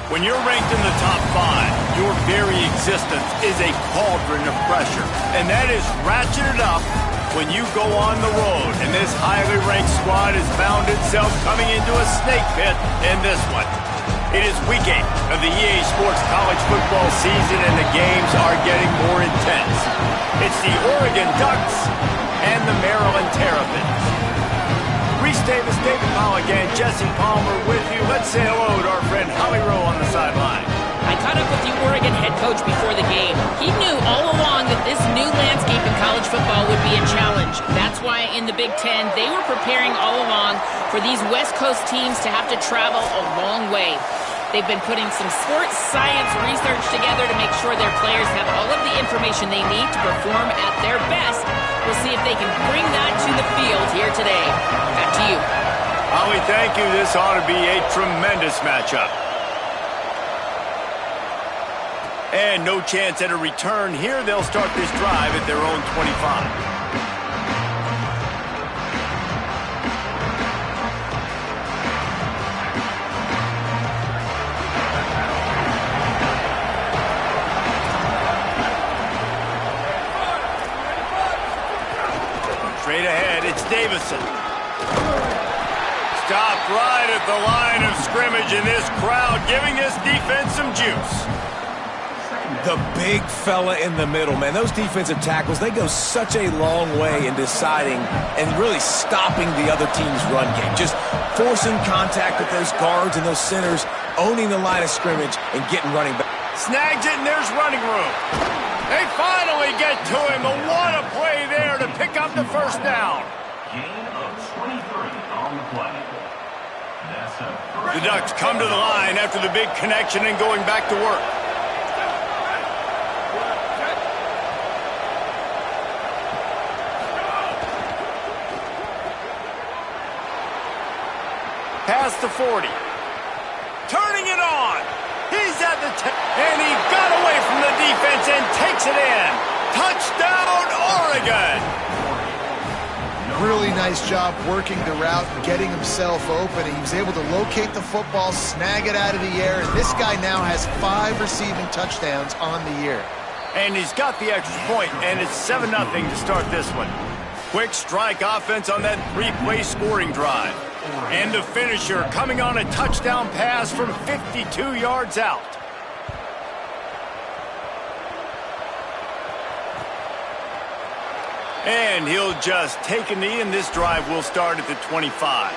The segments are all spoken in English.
When you're ranked in the top 5, your very existence is a cauldron of pressure. And that is ratcheted up when you go on the road. And this highly ranked squad has found itself coming into a snake pit in this one. It is week 8 of the EA Sports College football season, and the games are getting more intense. It's the Oregon Ducks and the Maryland Terrapins. Reese Davis, David Pollack, and Jesse Palmer with you. Let's say hello to our friend Holly Rowe on the sideline. I caught up with the Oregon head coach before the game. He knew all along that this new landscape in college football would be a challenge. That's why in the Big Ten, they were preparing all along for these West Coast teams to have to travel a long way. They've been putting some sports science research together to make sure their players have all of the information they need to perform at their best. We'll see if they can bring that to the field here today. Back to you. Holly, thank you. This ought to be a tremendous matchup. And no chance at a return here. They'll start this drive at their own 25. Straight ahead, it's Davison. Stopped right at the line of scrimmage, and this crowd giving this defense some juice. The big fella in the middle, man. Those defensive tackles, they go such a long way in deciding and really stopping the other team's run game. Just forcing contact with those guards and those centers, owning the line of scrimmage, and getting running back. Snags it, and there's running room. They finally get to him, but what a play there to pick up the first down. Gain of 23 on the play. The Ducks come to the line after the big connection and going back to work. Past the 40. Turning it on. He's at the 10, and he got away from the defense and takes it in. Touchdown, Oregon! Really nice job working the route and getting himself open. He was able to locate the football, snag it out of the air, and this guy now has 5 receiving touchdowns on the year. And he's got the extra point, and it's 7-0 to start this one. Quick strike offense on that 3-play scoring drive. And the finisher coming on a touchdown pass from 52 yards out. And he'll just take a knee, and this drive will start at the 25.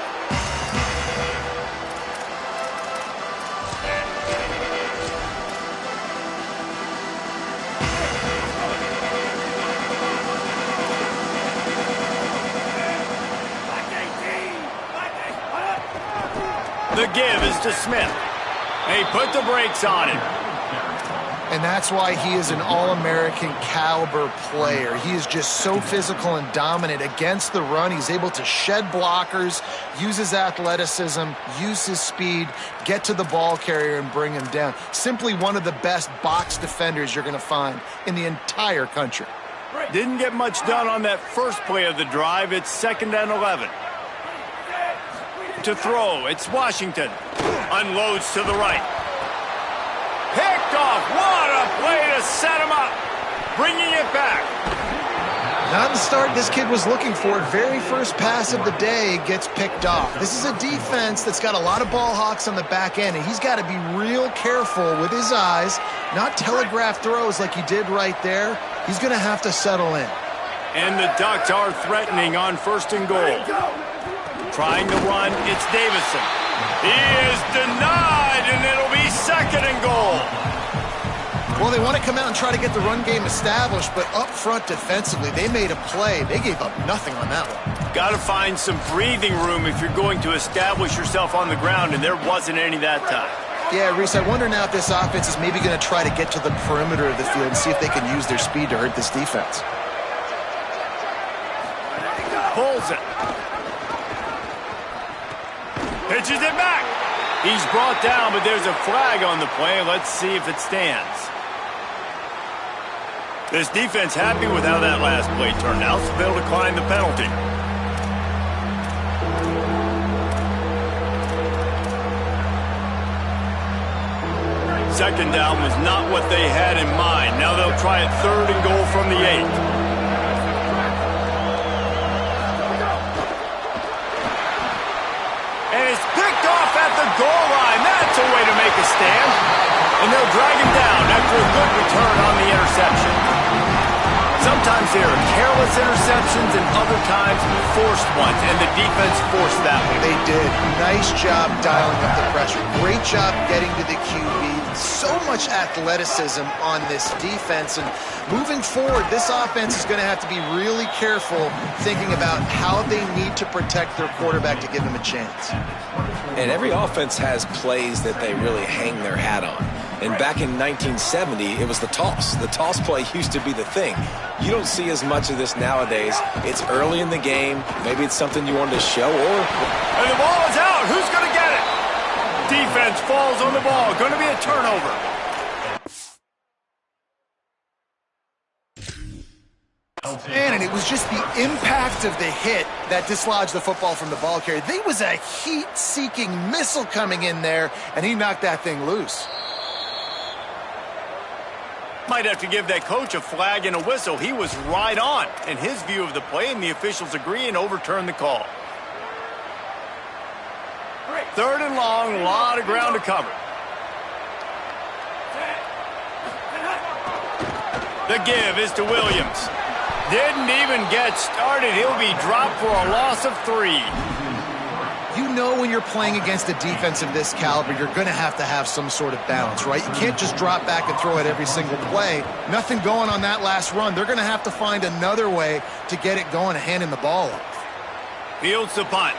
The give is to Smith. They put the brakes on him. And that's why he is an All-American caliber player. He is just so physical and dominant against the run. He's able to shed blockers, use his athleticism, use his speed, get to the ball carrier and bring him down. Simply one of the best box defenders you're going to find in the entire country. Didn't get much done on that first play of the drive. It's 2nd and 11. To throw, it's Washington. Unloads to the right. Picked off. What a play to set him up. Bringing it back. Not the start this kid was looking for. Very first pass of the day gets picked off. This is a defense that's got a lot of ball hawks on the back end, and he's got to be real careful with his eyes, not telegraph throws like he did right there. He's going to have to settle in. And the Ducks are threatening on 1st and goal. Trying to run, it's Davison. He is denied, and it'll be 2nd and goal. Well, they want to come out and try to get the run game established, but up front defensively, they made a play. They gave up nothing on that one. Got to find some breathing room if you're going to establish yourself on the ground, and there wasn't any that time. Yeah, Reese, I wonder now if this offense is maybe going to try to get to the perimeter of the field and see if they can use their speed to hurt this defense. Pulls it. Pitches it back. He's brought down, but there's a flag on the play. Let's see if it stands. This defense happy with how that last play turned out, so they'll decline the penalty. Second down was not what they had in mind. Now they'll try it 3rd and goal from the 8. And it's picked off at the goal line. That's a way to make a stand. And they'll drag him down after a good return on the interception. Sometimes there are careless interceptions and other times forced ones, and the defense forced that one. They did. Nice job dialing up the pressure. Great job getting to the QB. So much athleticism on this defense. And moving forward, this offense is going to have to be really careful thinking about how they need to protect their quarterback to give him a chance. And every offense has plays that they really hang their hat on. And back in 1970, it was the toss. The toss play used to be the thing. You don't see as much of this nowadays. It's early in the game. Maybe it's something you wanted to show, or... And the ball is out. Who's going to get it? Defense falls on the ball. Going to be a turnover. And it was just the impact of the hit that dislodged the football from the ball carrier. There was a heat-seeking missile coming in there, and he knocked that thing loose. Might have to give that coach a flag and a whistle. He was right on in his view of the play, and the officials agree and overturn the call. 3rd and long, a lot of ground to cover. The give is to Williams. Didn't even get started. He'll be dropped for a loss of 3. You know when you're playing against a defense of this caliber, you're going to have some sort of balance, right? You can't just drop back and throw it every single play. Nothing going on that last run. They're going to have to find another way to get it going and handing the ball off. Fields the punt.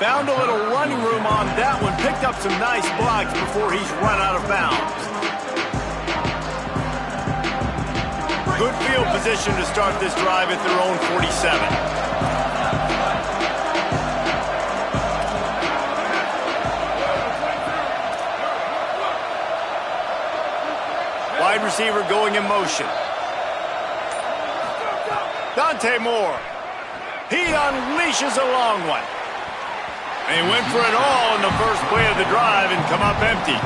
Found a little running room on that one. Picked up some nice blocks before he's run out of bounds. Good field position to start this drive at their own 47. Wide receiver going in motion. Dante Moore. He unleashes a long one. And he went for it all in the first play of the drive and come up empty.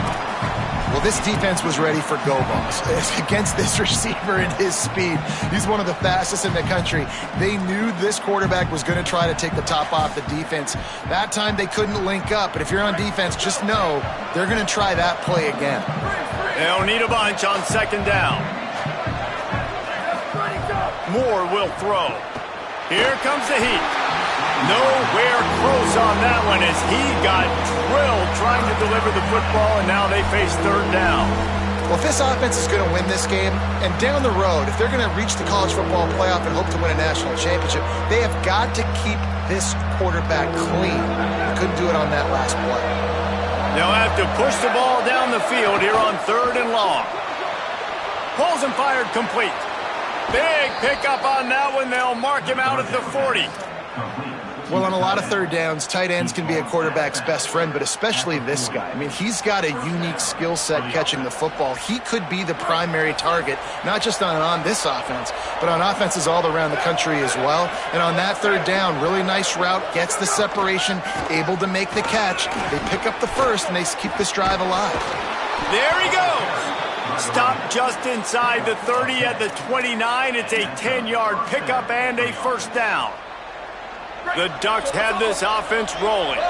Well, this defense was ready for go balls against this receiver and his speed. He's one of the fastest in the country. They knew this quarterback was going to try to take the top off the defense. That time they couldn't link up, but if you're on defense, just know they're going to try that play again. They'll need a bunch on 2nd down. Moore will throw. Here comes the heat. Nowhere close on that one as he got drilled trying to deliver the football, and now they face 3rd down. Well, if this offense is going to win this game, and down the road, if they're going to reach the college football playoff and hope to win a national championship, they have got to keep this quarterback clean. Couldn't do it on that last play. They'll have to push the ball down the field here on 3rd and long. Pulls and fired complete. Big pickup on that one. They'll mark him out at the 40. Well, on a lot of 3rd downs, tight ends can be a quarterback's best friend, but especially this guy. I mean, he's got a unique skill set catching the football. He could be the primary target, not just on this offense, but on offenses all around the country as well. And on that 3rd down, really nice route, gets the separation, able to make the catch. They pick up the first, and they keep this drive alive. There he goes. Stopped just inside the 30 at the 29. It's a 10-yard pickup and a 1st down. The Ducks had this offense rolling.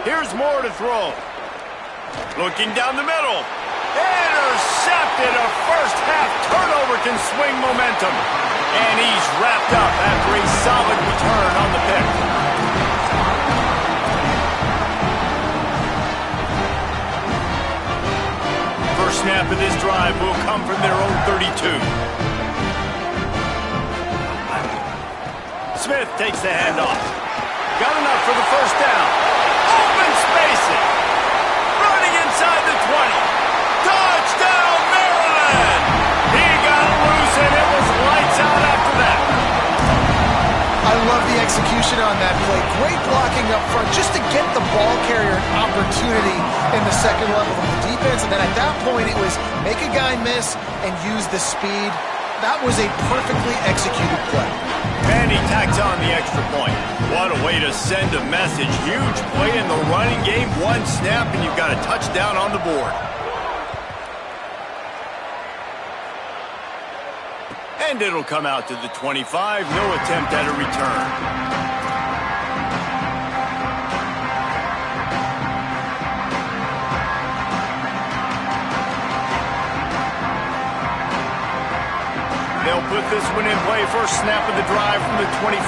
Here's Moore to throw. Looking down the middle. Intercepted. A first-half turnover can swing momentum. And he's wrapped up after a solid return on the pick. First snap of this drive will come from their own 32. Smith takes the handoff. Got enough for the 1st down. Open spacing. Running inside the 20. Touchdown, Maryland! He got loose and it was lights out after that. I love the execution on that play. Great blocking up front just to get the ball carrier an opportunity in the 2nd level of the defense. And then at that point, it was make a guy miss and use the speed. That was a perfectly executed play. And he tacks on the extra point. What a way to send a message. Huge play in the running game. 1 snap and you've got a touchdown on the board. And it'll come out to the 25. No attempt at a return. They'll put this one in play. First snap of the drive from the 25.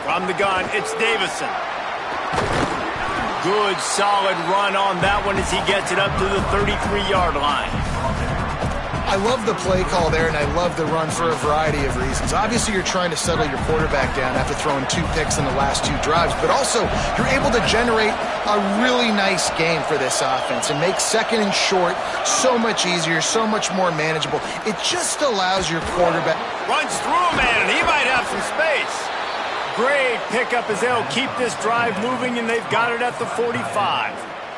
From the gun, it's Davison. Good, solid run on that one as he gets it up to the 33-yard line. I love the play call there, and I love the run for a variety of reasons. Obviously, you're trying to settle your quarterback down after throwing 2 picks in the last 2 drives, but also you're able to generate a really nice game for this offense and make 2nd and short so much easier, so much more manageable. It just allows your quarterback. Runs through a man, and he might have some space. Great pickup as they'll keep this drive moving, and they've got it at the 45.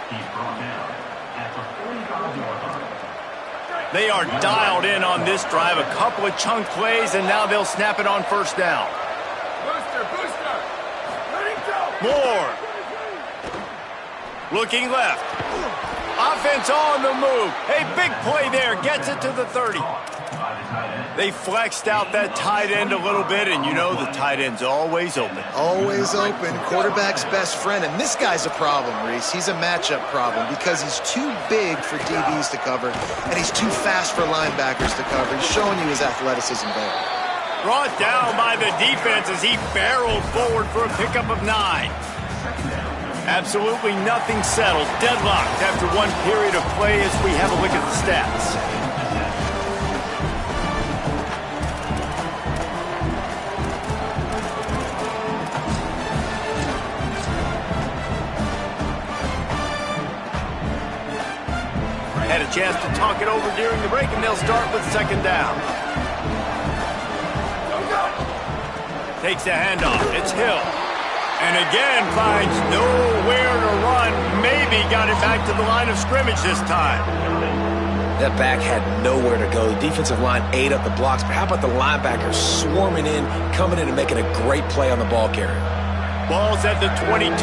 He's brought down at the 45-yard line. They are dialed in on this drive. A couple of chunk plays, and now they'll snap it on first down. Booster. Ready, go. Moore. Looking left. Offense on the move. Hey, big play there. Gets it to the 30. They flexed out that tight end a little bit, and you know the tight end's always open. Always open. Quarterback's best friend. And this guy's a problem, Reese. He's a matchup problem because he's too big for DBs to cover, and he's too fast for linebackers to cover. He's showing you his athleticism there. Brought down by the defense as he barreled forward for a pickup of 9. Absolutely nothing settled. Deadlocked after one period of play as we have a look at the stats. Had a chance to talk it over during the break, and they'll start with second down. Takes the handoff. It's Hill. And again finds nowhere to run. Maybe got it back to the line of scrimmage this time. That back had nowhere to go. The defensive line ate up the blocks, but how about the linebackers swarming in, coming in and making a great play on the ball carrier? Ball's at the 22.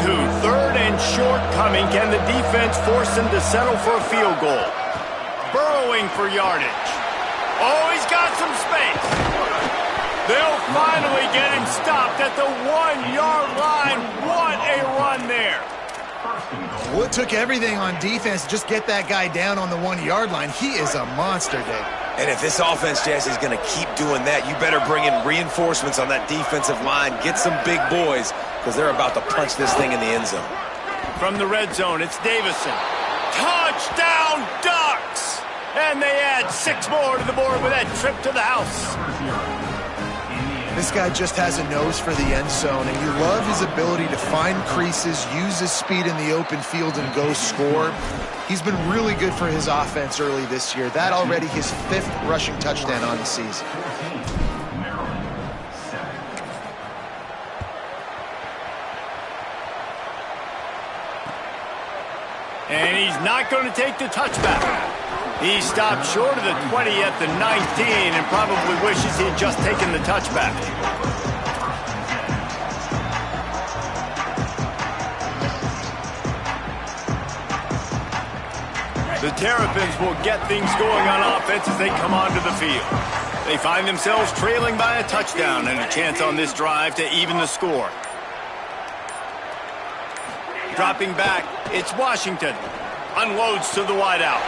Third and short coming. Can the defense force him to settle for a field goal? Burrowing for yardage. Oh, he's got some space. They'll finally get him stopped at the 1-yard line. What a run there. Wood took everything on defense to just get that guy down on the 1-yard line. He is a monster, Dave. And if this offense, Jesse, is going to keep doing that, you better bring in reinforcements on that defensive line. Get some big boys, because they're about to punch this thing in the end zone. From the red zone, it's Davison. Touchdown, Ducks! And they add 6 more to the board with that trip to the house. This guy just has a nose for the end zone, and you love his ability to find creases, use his speed in the open field, and go score. He's been really good for his offense early this year. That already his 5th rushing touchdown on the season. And he's not going to take the touchback. He stopped short of the 20 at the 19 and probably wishes he had just taken the touchback. The Terrapins will get things going on offense as they come onto the field. They find themselves trailing by a touchdown and a chance on this drive to even the score. Dropping back, it's Washington. Unloads to the wideout.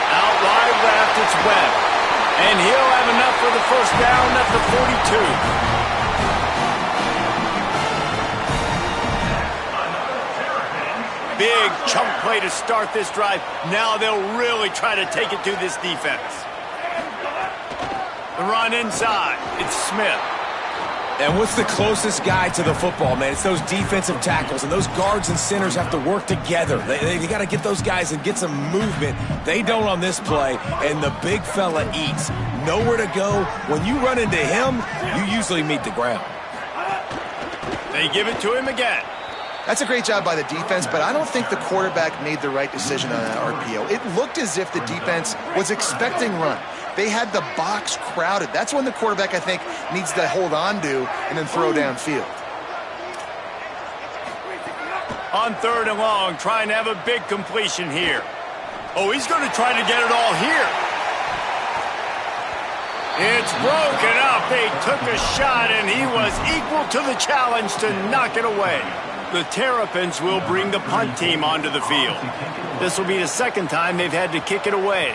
Out wide left, it's Webb. And he'll have enough for the first down at the 42. Big chunk play to start this drive. Now they'll really try to take it to this defense. The run inside. It's Smith. And what's the closest guy to the football, man? It's those defensive tackles, and those guards and centers have to work together. They got to get those guys and get some movement. They don't on this play, and the big fella eats. Nowhere to go. When you run into him, you usually meet the ground. They give it to him again. That's a great job by the defense, but I don't think the quarterback made the right decision on that RPO. It looked as if the defense was expecting run. They had the box crowded. That's when the quarterback, I think, needs to hold on to and then throw downfield. On 3rd and long, trying to have a big completion here. Oh, he's going to try to get it all here. It's broken up. They took a shot, and he was equal to the challenge to knock it away. The Terrapins will bring the punt team onto the field. This will be the second time they've had to kick it away.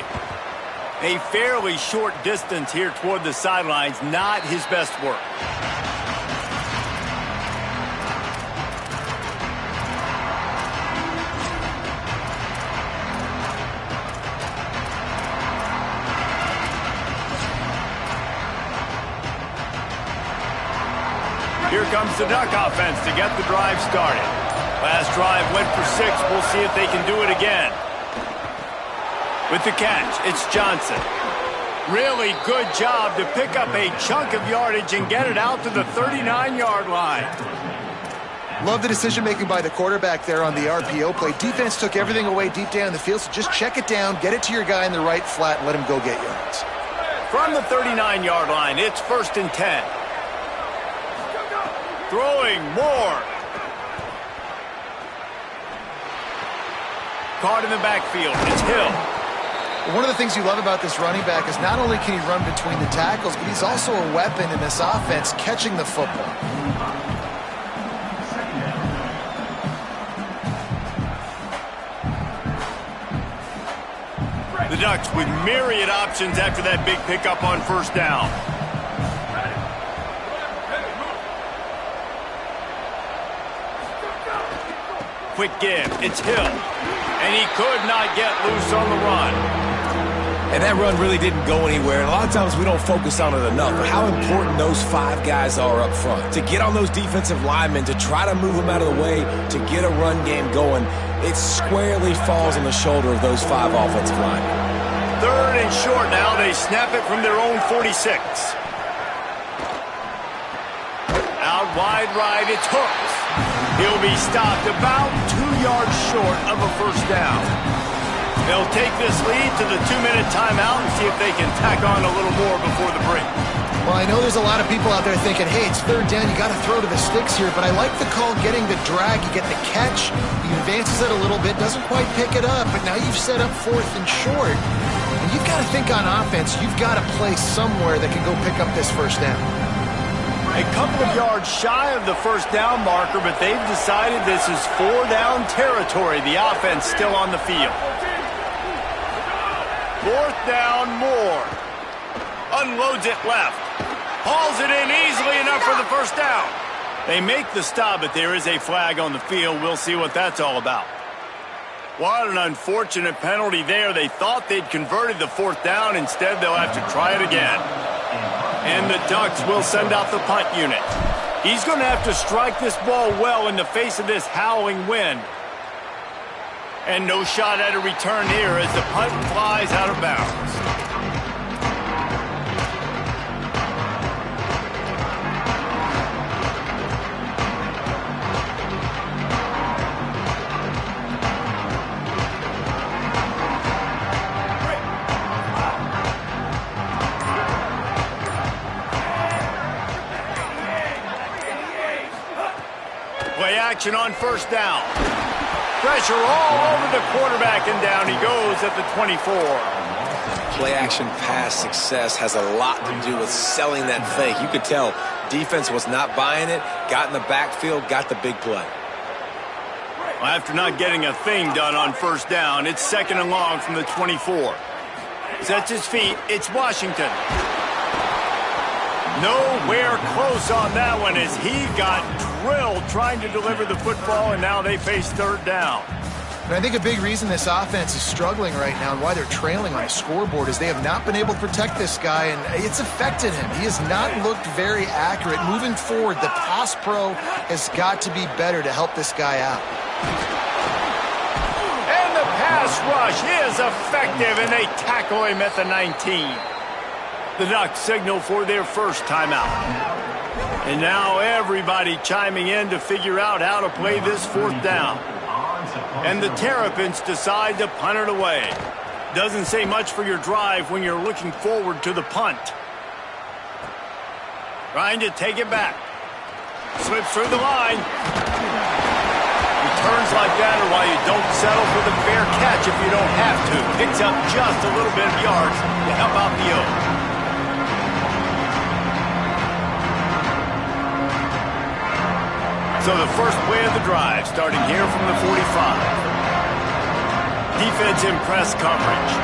A fairly short distance here toward the sidelines, not his best work. Here comes the Duck offense to get the drive started. Last drive went for 6. We'll see if they can do it again. With the catch, it's Johnson. Really good job to pick up a chunk of yardage and get it out to the 39-yard line. Love the decision-making by the quarterback there on the RPO play. Defense took everything away deep down the field, so just check it down, get it to your guy in the right flat, and let him go get yards. From the 39-yard line, it's 1st and 10. Throwing more. Caught in the backfield. It's Hill. One of the things you love about this running back is not only can he run between the tackles, but he's also a weapon in this offense catching the football. The Ducks with myriad options after that big pickup on 1st down. Quick give. It's Hill. And he could not get loose on the run. And that run really didn't go anywhere. And a lot of times we don't focus on it enough, but how important those 5 guys are up front. To get on those defensive linemen, to try to move them out of the way, to get a run game going, it squarely falls on the shoulder of those 5 offensive linemen. 3rd and short now. They snap it from their own 46. Out wide right, it's Hooks. He'll be stopped about 2 yards short of a 1st down. They'll take this lead to the 2-minute timeout and see if they can tack on a little more before the break. Well, I know there's a lot of people out there thinking, hey, it's 3rd down, you got to throw to the sticks here, but I like the call getting the drag. You get the catch, he advances it a little bit, doesn't quite pick it up, but now you've set up 4th and short. And you've got to think on offense, you've got to play somewhere that can go pick up this 1st down. A couple of yards shy of the 1st down marker, but they've decided this is 4-down territory. The offense still on the field. 4th down, Moore. Unloads it left. Hauls it in easily enough for the 1st down. They make the stop, but there is a flag on the field. We'll see what that's all about. What an unfortunate penalty there. They thought they'd converted the 4th down. Instead, they'll have to try it again. And the Ducks will send out the punt unit. He's going to have to strike this ball well in the face of this howling wind. And no shot at a return here as the punt flies out of bounds. Play action on 1st down. Pressure all over the quarterback, and down he goes at the 24. Play-action pass success has a lot to do with selling that fake. You could tell defense was not buying it, got in the backfield, got the big play. Well, after not getting a thing done on 1st down, it's 2nd and long from the 24. Sets his feet, it's Washington. Nowhere close on that one as he got drilled trying to deliver the football, and now they face 3rd down. And I think a big reason this offense is struggling right now and why they're trailing on the scoreboard is they have not been able to protect this guy, and it's affected him. He has not looked very accurate. Moving forward, the pass pro has got to be better to help this guy out. And the pass rush is effective, and they tackle him at the 19. The Ducks signal for their 1st timeout. And now everybody chiming in to figure out how to play this 4th down. And the Terrapins decide to punt it away. Doesn't say much for your drive when you're looking forward to the punt. Trying to take it back. Slips through the line. Returns like that are why you don't settle for the fair catch if you don't have to. Picks up just a little bit of yards to help out the O. So the first play of the drive starting here from the 45. Defense in press coverage.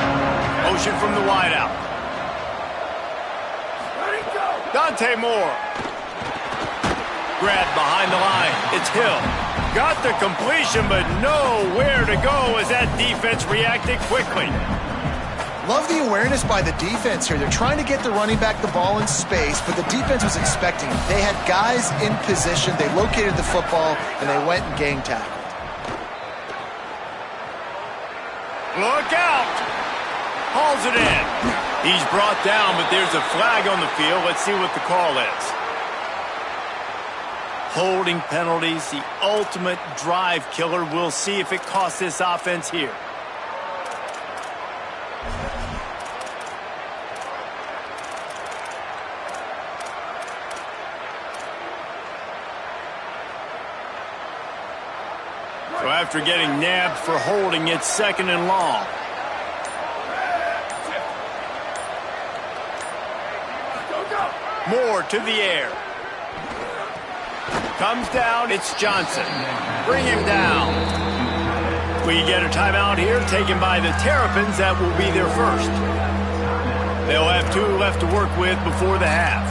Motion from the wideout. Dante Moore. Grabbed behind the line. It's Hill. Got the completion, but nowhere to go as that defense reacted quickly. Love the awareness by the defense here. They're trying to get the running back the ball in space, but the defense was expecting it. They had guys in position. They located the football, and they went and gang tackled. Look out! Hauls it in. He's brought down, but there's a flag on the field. Let's see what the call is. Holding penalties, the ultimate drive killer. We'll see if it costs this offense here. So after getting nabbed for holding, it's 2nd and long. Moore to the air. Comes down, it's Johnson. Bring him down. We get a timeout here taken by the Terrapins. That will be their first. They'll have 2 left to work with before the half.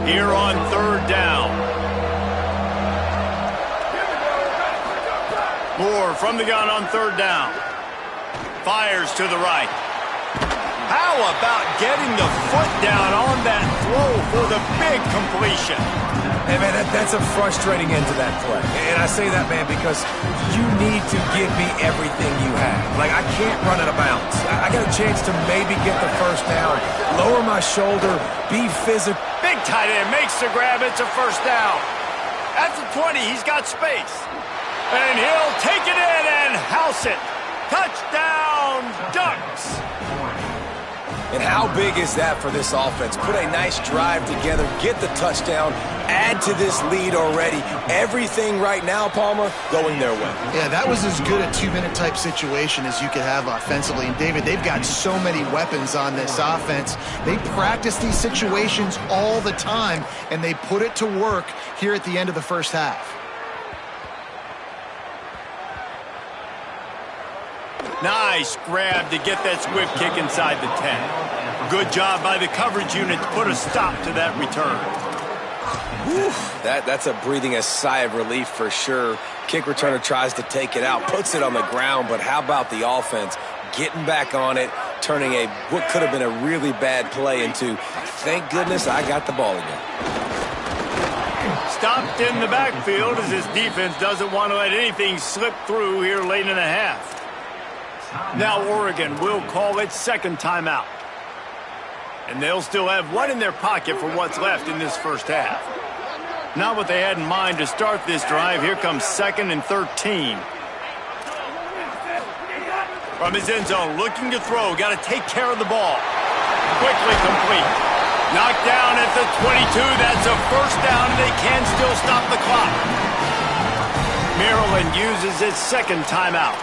Here on 3rd down. Moore from the gun on 3rd down. Fires to the right. How about getting the foot down on that throw for the big completion? Hey, man, that's a frustrating end to that play. And I say that, man, because you need to give me everything you have. Like, I can't run out of bounds. I got a chance to maybe get the first down, lower my shoulder, be physical. Big tight end makes the grab. It's a first down. At the 20, he's got space. And he'll take it in and house it. Touchdown, Ducks. And how big is that for this offense? Put a nice drive together, get the touchdown, add to this lead already. Everything right now, Palmer, going their way. Yeah, that was as good a 2-minute type situation as you could have offensively. And, David, they've got so many weapons on this offense. They practice these situations all the time, and they put it to work here at the end of the first half. Nice grab to get that swift kick inside the 10. Good job by the coverage unit to put a stop to that return. Whew, that's a breathing a sigh of relief for sure. Kick returner tries to take it out, puts it on the ground, but how about the offense getting back on it, turning what could have been a really bad play into, thank goodness I got the ball again. Stopped in the backfield as his defense doesn't want to let anything slip through here late in the half. Now Oregon will call its 2nd timeout. And they'll still have 1 in their pocket for what's left in this first half. Not what they had in mind to start this drive. Here comes 2nd and 13. From his end zone, looking to throw. Got to take care of the ball. Quickly complete. Knocked down at the 22. That's a first down, and they can still stop the clock. Maryland uses its 2nd timeout.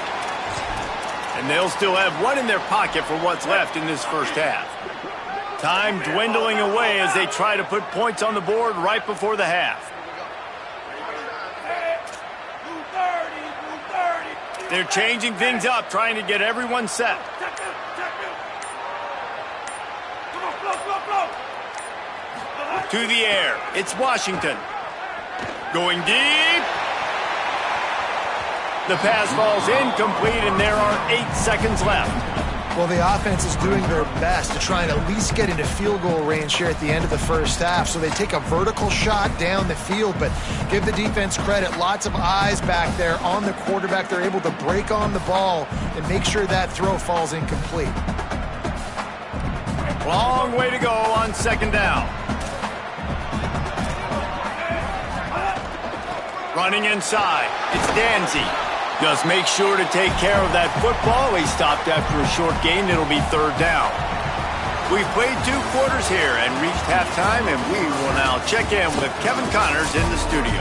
And they'll still have 1 in their pocket for what's left in this first half. Time dwindling away as they try to put points on the board right before the half. They're changing things up, trying to get everyone set. To the air. It's Washington. Going deep. The pass falls incomplete, and there are 8 seconds left. Well, the offense is doing their best to try and at least get into field goal range here at the end of the first half. So they take a vertical shot down the field, but give the defense credit. Lots of eyes back there on the quarterback. They're able to break on the ball and make sure that throw falls incomplete. Long way to go on 2nd down. Running inside. It's Danzy. Just make sure to take care of that football. He stopped after a short gain. It'll be 3rd down. We've played 2 quarters here and reached halftime, and we will now check in with Kevin Connors in the studio.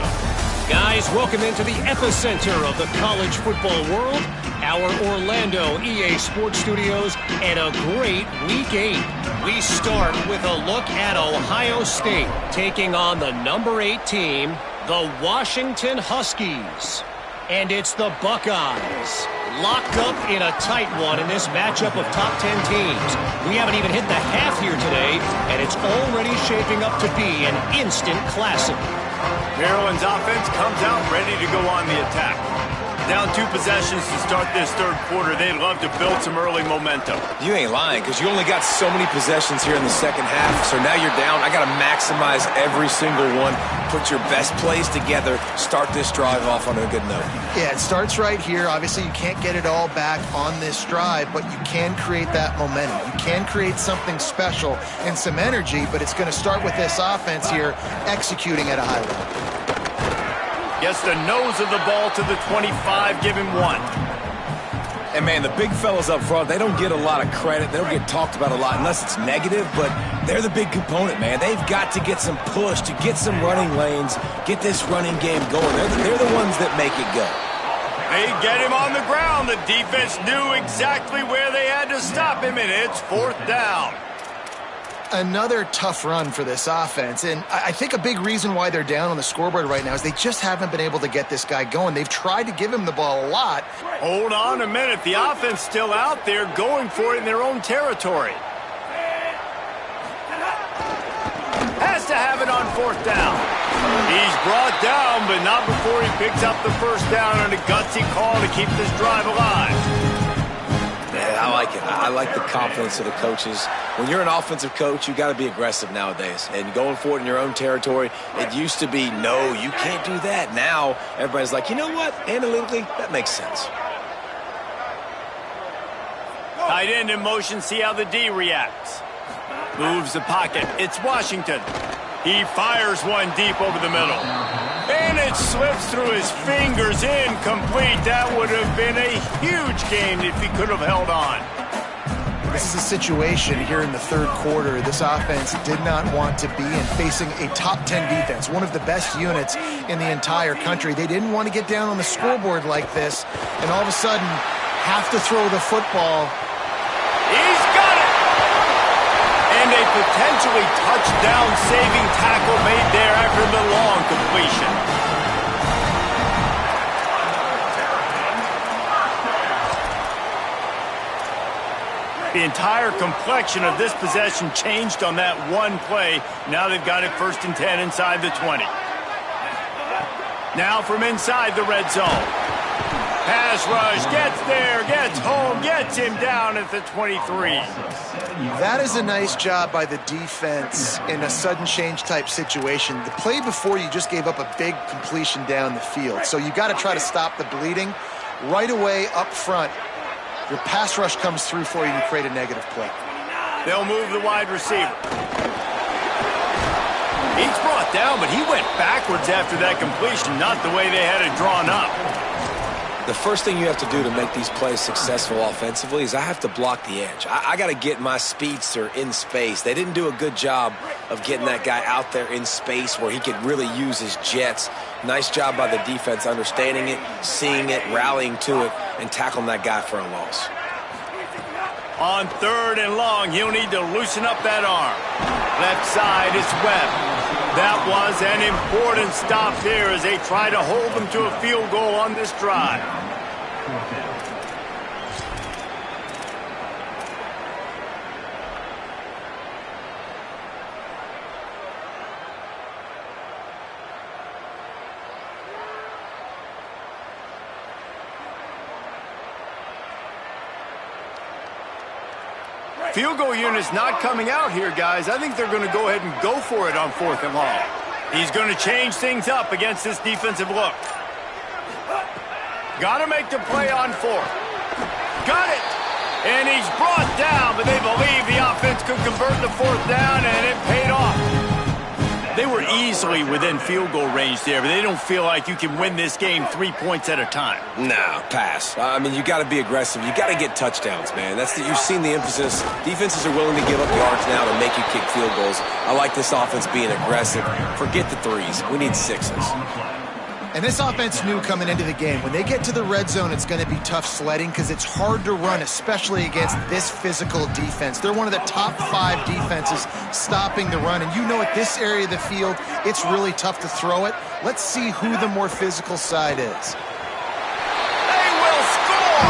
Guys, welcome into the epicenter of the college football world, our Orlando EA Sports Studios, and a great Week 8. We start with a look at Ohio State taking on the number 8 team, the Washington Huskies. And it's the Buckeyes, locked up in a tight one in this matchup of top 10 teams. We haven't even hit the half here today, and it's already shaping up to be an instant classic. Maryland's offense comes out ready to go on the attack. Down 2 possessions to start this third quarter. They'd love to build some early momentum. You ain't lying, because you only got so many possessions here in the second half, so now you're down. I got to maximize every single one, put your best plays together, start this drive off on a good note. Yeah, it starts right here. Obviously, you can't get it all back on this drive, but you can create that momentum. You can create something special and some energy, but it's going to start with this offense here executing at a high level. Gets the nose of the ball to the 25, give him 1. And, man, the big fellas up front, they don't get a lot of credit. They don't get talked about a lot unless it's negative, but they're the big component, man. They've got to get some push, to get some running lanes, get this running game going. They're the ones that make it go. They get him on the ground. The defense knew exactly where they had to stop him, and it's 4th down. Another tough run for this offense, and I think a big reason why they're down on the scoreboard right now is they just haven't been able to get this guy going. They've tried to give him the ball a lot. Hold on a minute. The offense still out there going for it in their own territory. Has to have it on 4th down. He's brought down, but not before he picks up the first down on a gutsy call to keep this drive alive. Yeah, I like it. I like the confidence of the coaches. When you're an offensive coach, you got to be aggressive nowadays. And going for it in your own territory, it used to be, no, you can't do that. Now, everybody's like, you know what? Analytically, that makes sense. Tight end in motion, see how the D reacts. Moves the pocket. It's Washington. He fires one deep over the middle. And it slips through his fingers, incomplete. That would have been a huge gain if he could have held on. This is a situation here in the third quarter this offense did not want to be in, facing a top 10 defense, one of the best units in the entire country. They didn't want to get down on the scoreboard like this, and all of a sudden have to throw the football. He's got it! And a potentially touchdown-saving tackle made there after the long completion. The entire complexion of this possession changed on that one play. Now they've got it 1st and 10 inside the 20. Now from inside the red zone. Pass rush, gets there, gets home, gets him down at the 23. That is a nice job by the defense in a sudden change type situation. The play before, you just gave up a big completion down the field. So you got to try to stop the bleeding right away up front. Your pass rush comes through for you and create a negative play. They'll move the wide receiver. He's brought down, but he went backwards after that completion, not the way they had it drawn up. The first thing you have to do to make these plays successful offensively is I have to block the edge. I got to get my speedster in space. They didn't do a good job of getting that guy out there in space where he could really use his jets. Nice job by the defense understanding it, seeing it, rallying to it, and tackling that guy for a loss. On 3rd and long, he'll need to loosen up that arm. Left side, it's Webb. That was an important stop there as they try to hold them to a field goal on this drive. Field goal unit's not coming out here, guys. I think they're going to go ahead and go for it on 4th and long. He's going to change things up against this defensive look. Got to make the play on 4th. Got it! And he's brought down, but they believe the offense could convert the 4th down, and it paid off. They were easily within field goal range there, but they don't feel like you can win this game 3 points at a time. Nah, pass. I mean, you got to be aggressive. You got to get touchdowns, man. You've seen the emphasis. Defenses are willing to give up yards now to make you kick field goals. I like this offense being aggressive. Forget the 3s. We need 6s. And this offense knew coming into the game, when they get to the red zone, it's going to be tough sledding because it's hard to run, especially against this physical defense. They're one of the top 5 defenses stopping the run. And you know at this area of the field, it's really tough to throw it. Let's see who the more physical side is. They will score!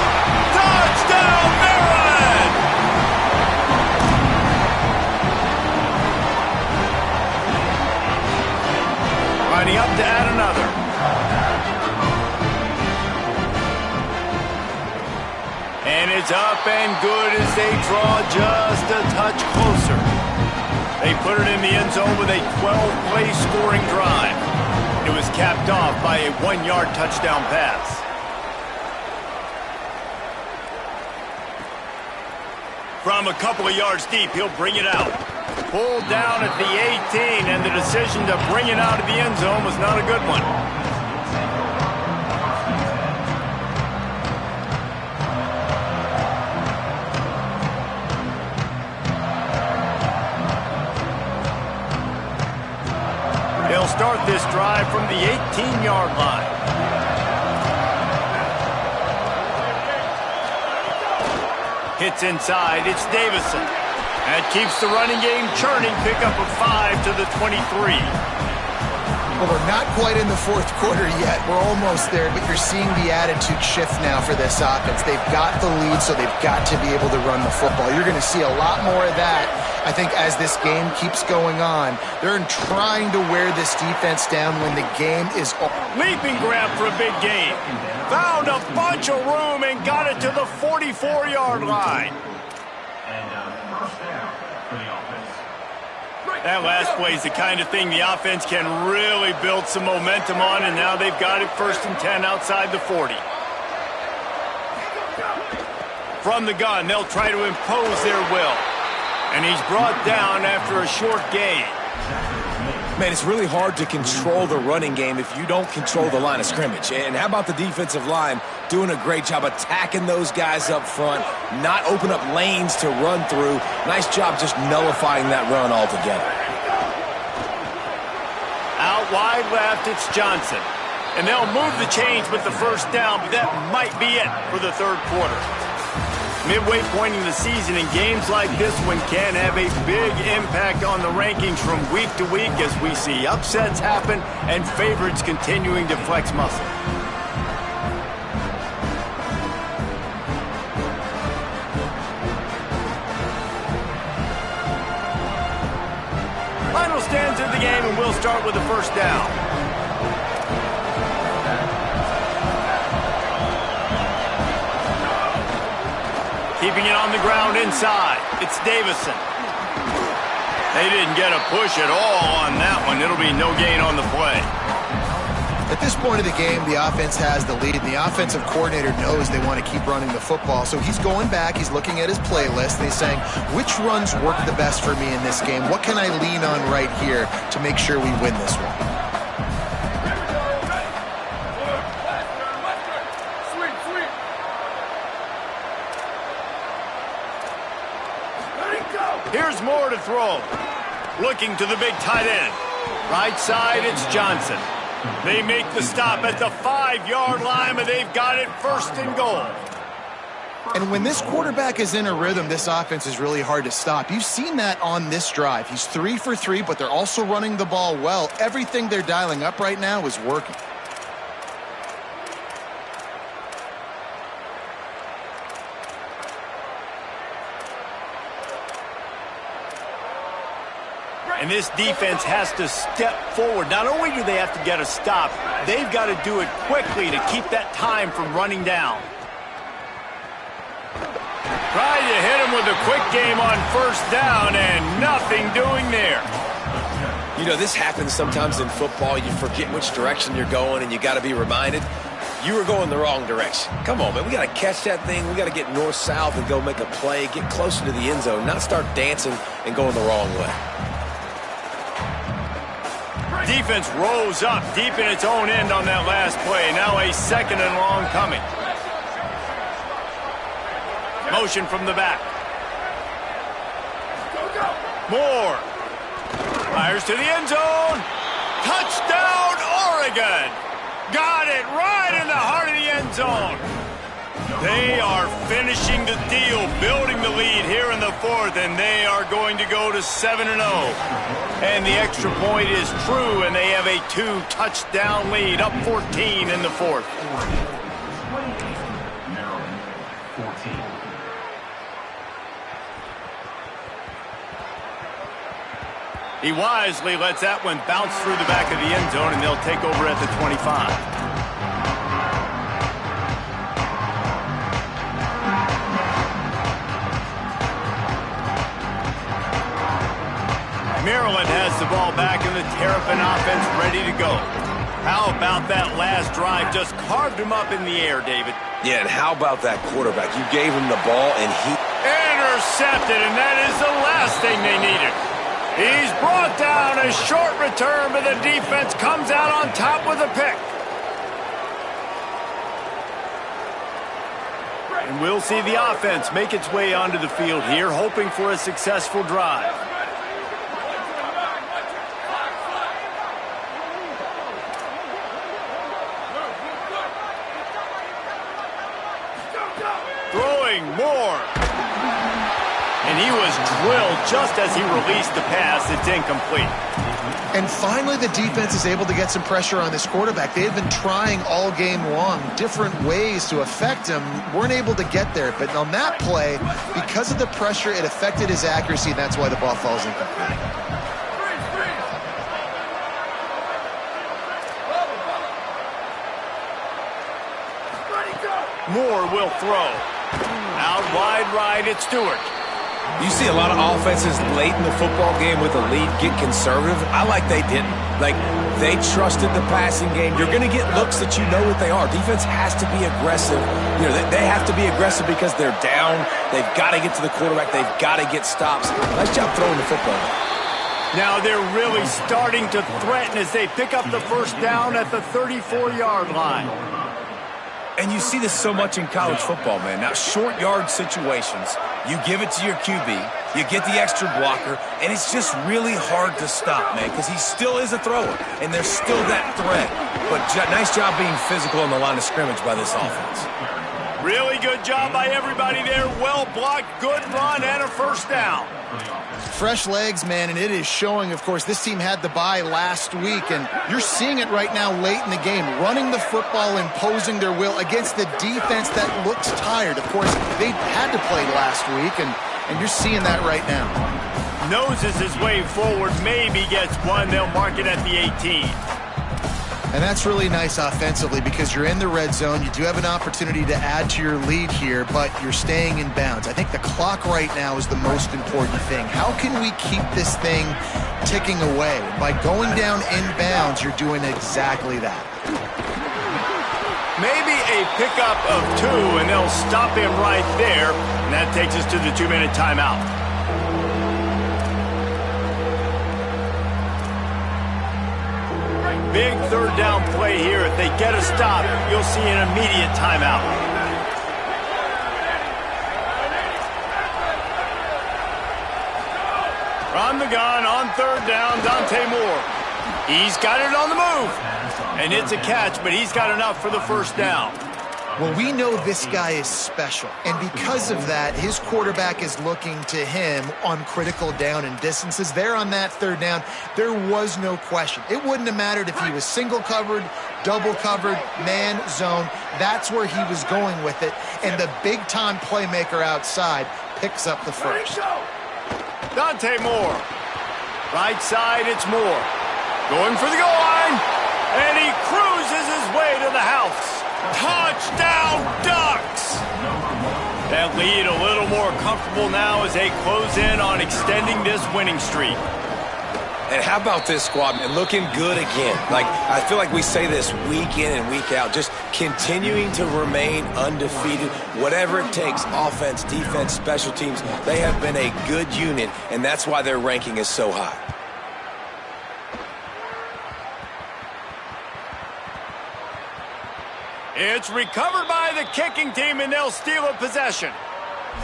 Touchdown, Maryland! Lining up to add another. and good as they draw just a touch closer. They put it in the end zone with a 12-play scoring drive. It was capped off by a 1-yard touchdown pass. From a couple of yards deep, he'll bring it out. Pulled down at the 18, and the decision to bring it out of the end zone was not a good one. They'll start this drive from the 18-yard line. Hits inside, it's Davison. That keeps the running game churning, pick up a 5 to the 23. Well, we're not quite in the fourth quarter yet. We're almost there, but you're seeing the attitude shift now for this offense. They've got the lead, so they've got to be able to run the football. You're going to see a lot more of that, I think, as this game keeps going on. They're trying to wear this defense down when the game is over. Leaping grab for a big gain. Found a bunch of room and got it to the 44-yard line. First down for the offense. That last play is the kind of thing the offense can really build some momentum on, and now they've got it 1st and 10 outside the 40. From the gun, they'll try to impose their will. And he's brought down after a short gain. Man, it's really hard to control the running game if you don't control the line of scrimmage. And how about the defensive line doing a great job attacking those guys up front, not open up lanes to run through. Nice job just nullifying that run altogether. Out wide left, it's Johnson. And they'll move the chains with the first down, but that might be it for the third quarter. Midway point in the season, and games like this one can have a big impact on the rankings from week to week as we see upsets happen and favorites continuing to flex muscle. Final stands of the game, and we'll start with the first down. Keeping it on the ground inside. It's Davison. They didn't get a push at all on that one. It'll be no gain on the play. At this point of the game, the offense has the lead, and the offensive coordinator knows they want to keep running the football. So he's going back, he's looking at his playlist, and he's saying, which runs work the best for me in this game? What can I lean on right here to make sure we win this one? Here's Moore to throw. Looking to the big tight end. Right side, it's Johnson. They make the stop at the 5-yard line, but they've got it 1st and goal. And when this quarterback is in a rhythm, this offense is really hard to stop. You've seen that on this drive. He's 3 for 3, but they're also running the ball well. Everything they're dialing up right now is working. And this defense has to step forward. Not only do they have to get a stop, they've got to do it quickly to keep that time from running down. Tried to hit him with a quick game on 1st down, and nothing doing there. You know, this happens sometimes in football. You forget which direction you're going, and you got to be reminded, you were going the wrong direction. Come on, man. We got to catch that thing. We got to get north-south and go make a play, get closer to the end zone, not start dancing and going the wrong way. Defense rose up deep in its own end on that last play. Now a 2nd and long coming. Motion from the back. Moore. Fires to the end zone. Touchdown, Oregon. Got it right in the heart of the end zone. They are finishing the deal, building the lead here in the 4th, and they are going to go to 7-0. And the extra point is true, and they have a 2-touchdown lead, up 14 in the 4th. Maryland, 14. He wisely lets that one bounce through the back of the end zone, and they'll take over at the 25. Maryland has the ball back and the Terrapin offense ready to go. How about that last drive? Just carved him up in the air, David. Yeah, and how about that quarterback? You gave him the ball, and he... Intercepted, and that is the last thing they needed. He's brought down, a short return, but the defense comes out on top with a pick. And we'll see the offense make its way onto the field here, hoping for a successful drive. Throwing more. And he was drilled just as he released the pass. It's incomplete. And finally, the defense is able to get some pressure on this quarterback. They had been trying all game long different ways to affect him. Weren't able to get there. But on that play, because of the pressure, it affected his accuracy, and that's why the ball falls incomplete. Moore will throw. Out wide right, it's Stewart. You see a lot of offenses late in the football game with a lead get conservative. I like they didn't. Like, they trusted the passing game. You're going to get looks that you know what they are. Defense has to be aggressive. You know, they have to be aggressive because they're down. They've got to get to the quarterback. They've got to get stops. Nice job throwing the football. Now they're really starting to threaten as they pick up the first down at the 34-yard line. And you see this so much in college football, man. Now, short yard situations, you give it to your QB, you get the extra blocker, and it's just really hard to stop, man, because he still is a thrower, and there's still that threat. But nice job being physical on the line of scrimmage by this offense. Really good job by everybody there. Well blocked, good run, and a first down. Fresh legs, man, and it is showing, of course, this team had the bye last week, and you're seeing it right now late in the game, running the football, imposing their will against the defense that looks tired. Of course, they had to play last week, and you're seeing that right now. Noses his way forward, maybe gets one. They'll mark it at the 18. And that's really nice offensively because you're in the red zone. You do have an opportunity to add to your lead here, but you're staying in bounds. I think the clock right now is the most important thing. How can we keep this thing ticking away? By going down in bounds, you're doing exactly that. Maybe a pickup of 2, and they'll stop him right there. And that takes us to the 2-minute timeout. Big third down play here. If they get a stop, you'll see an immediate timeout. From the gun on third down, Dante Moore. He's got it on the move. And it's a catch, but he's got enough for the first down. Well, we know this guy is special, and because of that, his quarterback is looking to him on critical down and distances. There on that third down, there was no question. It wouldn't have mattered if he was single covered, double covered, man, zone. That's where he was going with it, and the big-time playmaker outside picks up the first. Dante Moore. Right side, it's Moore. Going for the goal line, and he cruises his way to the house. Touchdown, Ducks! That lead a little more comfortable now as they close in on extending this winning streak. And how about this squad, man? Looking good again. Like, I feel like we say this week in and week out, just continuing to remain undefeated. Whatever it takes, offense, defense, special teams, they have been a good unit, and that's why their ranking is so high. It's recovered by the kicking team, and they'll steal a possession.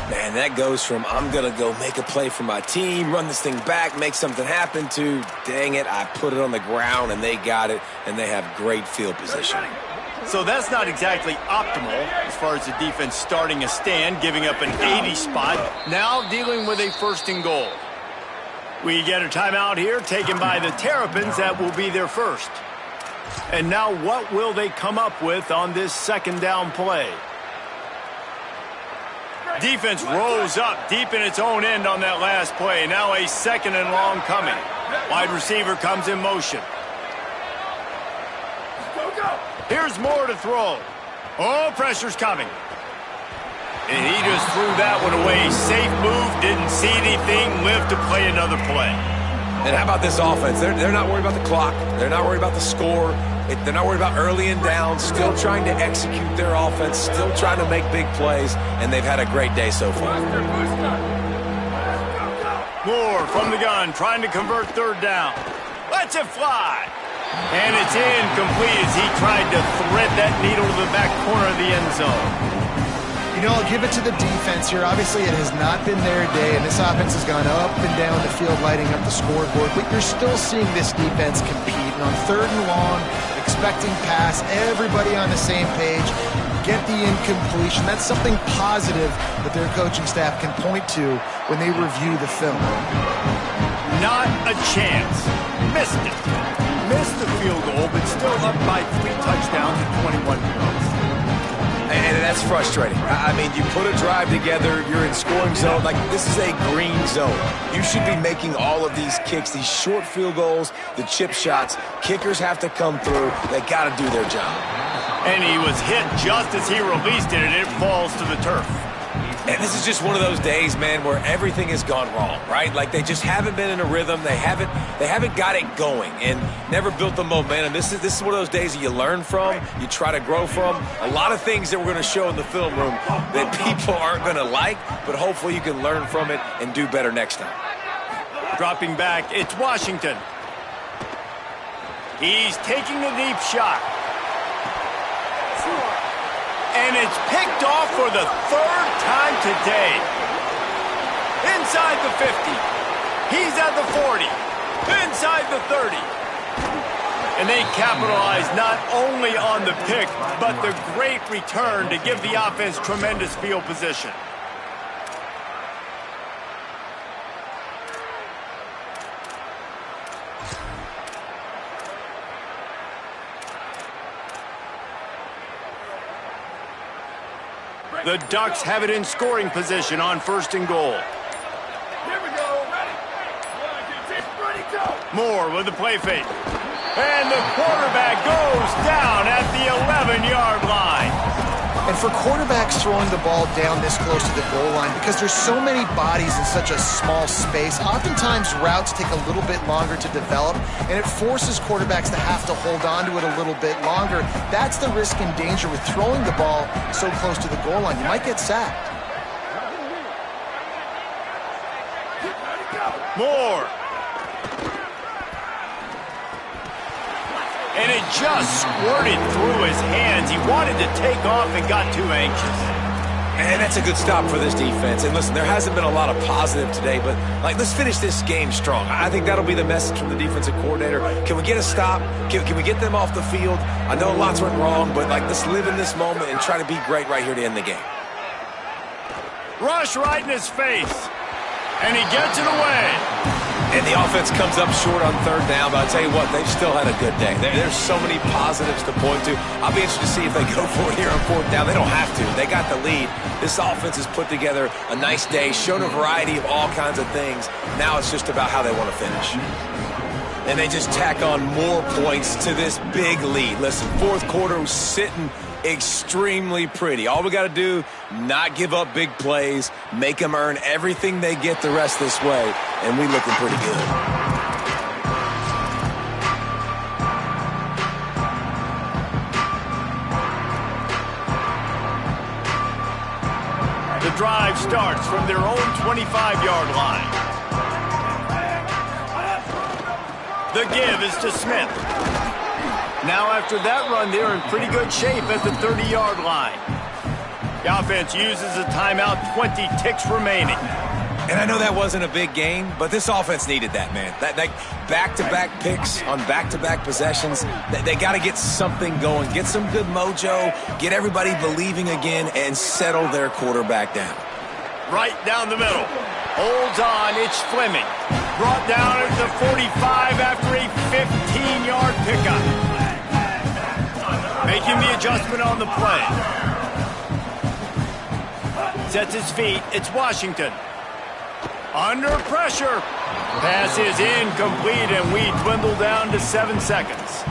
Man, that goes from I'm going to go make a play for my team, run this thing back, make something happen, to dang it, I put it on the ground, and they got it, and they have great field position. So that's not exactly optimal as far as the defense starting a stand, giving up an 80 spot, now dealing with a first and goal. We get a timeout here taken by the Terrapins. That will be their first. And now what will they come up with on this second down play? Defense rolls up deep in its own end on that last play. Now a second and long coming. Wide receiver comes in motion. Here's Moore to throw. Oh, pressure's coming. And he just threw that one away. Safe move, didn't see anything, lived to play another play. And how about this offense? They're not worried about the clock. They're not worried about the score. They're not worried about early and down. Still trying to execute their offense. Still trying to make big plays. And they've had a great day so far. Moore from the gun, trying to convert third down. Lets it fly. And it's incomplete as he tried to thread that needle to the back corner of the end zone. You know, I'll give it to the defense here. Obviously, it has not been their day, and this offense has gone up and down the field lighting up the scoreboard, but you're still seeing this defense compete. And on third and long, expecting pass, everybody on the same page, get the incompletion. That's something positive that their coaching staff can point to when they review the film. Not a chance. Missed it. Missed the field goal, but still up by 3 touchdowns and 21 points. And that's frustrating. I mean, you put a drive together, you're in scoring zone. Like, this is a green zone. You should be making all of these kicks, these short field goals, the chip shots. Kickers have to come through. They got to do their job. And he was hit just as he released it, and it falls to the turf. And this is just one of those days, man, where everything has gone wrong, right? Like, they just haven't been in a rhythm. They haven't got it going and never built the momentum. This is one of those days that you learn from, you try to grow from. A lot of things that we're going to show in the film room that people aren't going to like, but hopefully you can learn from it and do better next time. Dropping back, it's Washington. He's taking a deep shot. And it's picked off for the 3rd time today. Inside the 50. He's at the 40. Inside the 30. And they capitalize not only on the pick, but the great return to give the offense tremendous field position. The Ducks have it in scoring position on 1st and goal. Here we go. Ready? 1, 2, 3, ready, go. Moore with the play fake. And the quarterback goes down at the 11-yard line. And for quarterbacks throwing the ball down this close to the goal line, because there's so many bodies in such a small space, oftentimes routes take a little bit longer to develop, and it forces quarterbacks to have to hold on to it a little bit longer. That's the risk and danger with throwing the ball so close to the goal line. You might get sacked. Moore. And it just squirted through his hands. He wanted to take off and got too anxious. And that's a good stop for this defense. And listen, there hasn't been a lot of positive today, but let's finish this game strong. I think that'll be the message from the defensive coordinator. Can we get a stop? Can we get them off the field? I know lots went wrong, but let's live in this moment and try to be great right here to end the game. Rush right in his face. And he gets it away. And the offense comes up short on 3rd down, but I'll tell you what, they've still had a good day. There's so many positives to point to. I'll be interested to see if they go for it here on 4th down. They don't have to. They got the lead. This offense has put together a nice day, shown a variety of all kinds of things. Now it's just about how they want to finish. And they just tack on more points to this big lead. Listen, 4th quarter was sitting extremely pretty. All we got to do, not give up big plays, make them earn everything they get the rest this way, and we looking pretty good. The drive starts from their own 25-yard line. The give is to Smith. Now after that run, they're in pretty good shape at the 30-yard line. The offense uses a timeout, 20 ticks remaining. And I know that wasn't a big game, but this offense needed that, man. That back-to-back picks on back-to-back possessions, they got to get something going, get some good mojo, get everybody believing again, and settle their quarterback down. Right down the middle. Holds on, it's Fleming. Brought down at the 45 after a 15-yard pickup. Making the adjustment on the play. Sets his feet. It's Washington. Under pressure. Pass is incomplete, and we dwindle down to 7 seconds.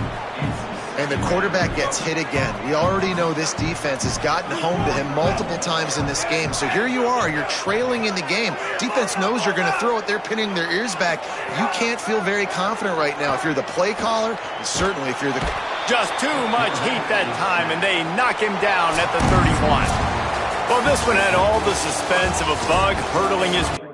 And the quarterback gets hit again. We already know this defense has gotten home to him multiple times in this game. So here you are, you're trailing in the game. Defense knows you're going to throw it. They're pinning their ears back. You can't feel very confident right now if you're the play caller, and certainly if you're the... Just too much heat that time, and they knock him down at the 31. Well, this one had all the suspense of a bug hurdling his...